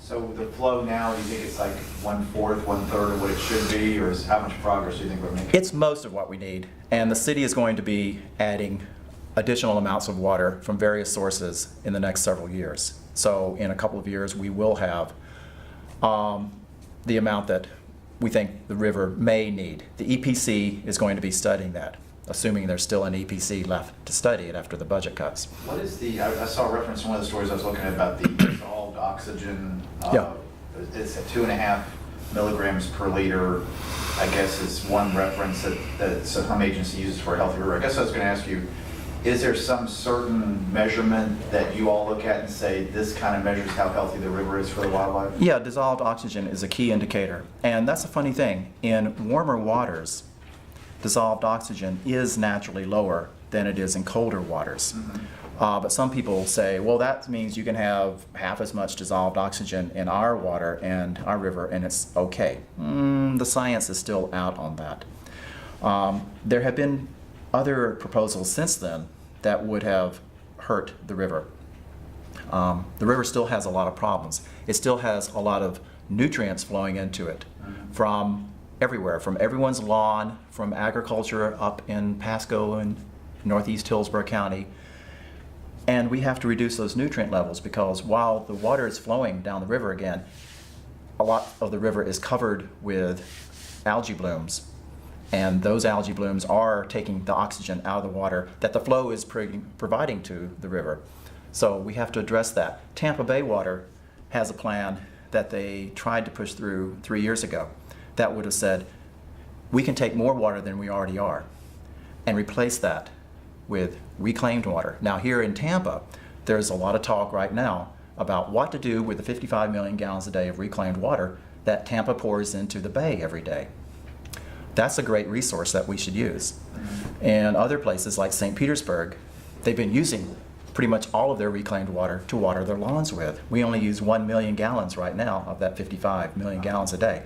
So the flow now, do you think it's like 1/4, 1/3 of what it should be, or how much progress do you think we're making? It's most of what we need, and the city is going to be adding additional amounts of water from various sources in the next several years. So in a couple of years, we will have the amount that we think the river may need. The EPC is going to be studying that, assuming there's still an EPC left to study it after the budget cuts. What is the, I saw a reference in one of the stories I was looking at about the dissolved oxygen. Yeah. It's at 2.5 milligrams per liter, I guess is one reference that some agency uses for a healthy river. I guess I was going to ask you, is there some certain measurement that you all look at and say this kind of measures how healthy the river is for the wildlife? Yeah, dissolved oxygen is a key indicator. And that's a funny thing. In warmer waters, dissolved oxygen is naturally lower than it is in colder waters. But some people say, well, that means you can have half as much dissolved oxygen in our water and our river, and it's okay. The science is still out on that. There have been other proposals since then that would have hurt the river. The river still has a lot of problems. It still has a lot of nutrients flowing into it from everywhere, from everyone's lawn, from agriculture up in Pasco and northeast Hillsborough County. And we have to reduce those nutrient levels because while the water is flowing down the river again, a lot of the river is covered with algae blooms. And those algae blooms are taking the oxygen out of the water that the flow is providing to the river. So we have to address that. Tampa Bay Water has a plan that they tried to push through 3 years ago that would have said, we can take more water than we already are and replace that with reclaimed water. Now here in Tampa, there's a lot of talk right now about what to do with the 55 million gallons a day of reclaimed water that Tampa pours into the bay every day. That's a great resource that we should use. And other places like St. Petersburg, they've been using pretty much all of their reclaimed water to water their lawns with. We only use 1 million gallons right now of that 55 million gallons a day.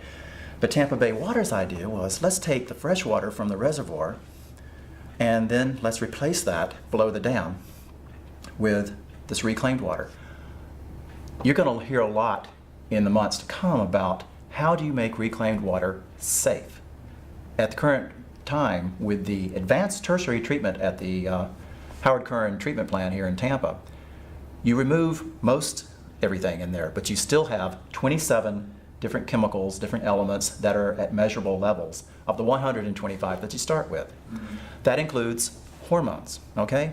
But Tampa Bay Water's idea was, let's take the fresh water from the reservoir and then let's replace that below the dam with this reclaimed water. You're going to hear a lot in the months to come about how do you make reclaimed water safe. At the current time, with the advanced tertiary treatment at the Howard Curran treatment plant here in Tampa, you remove most everything in there, but you still have 27 different chemicals, different elements that are at measurable levels of the 125 that you start with. That includes hormones, okay?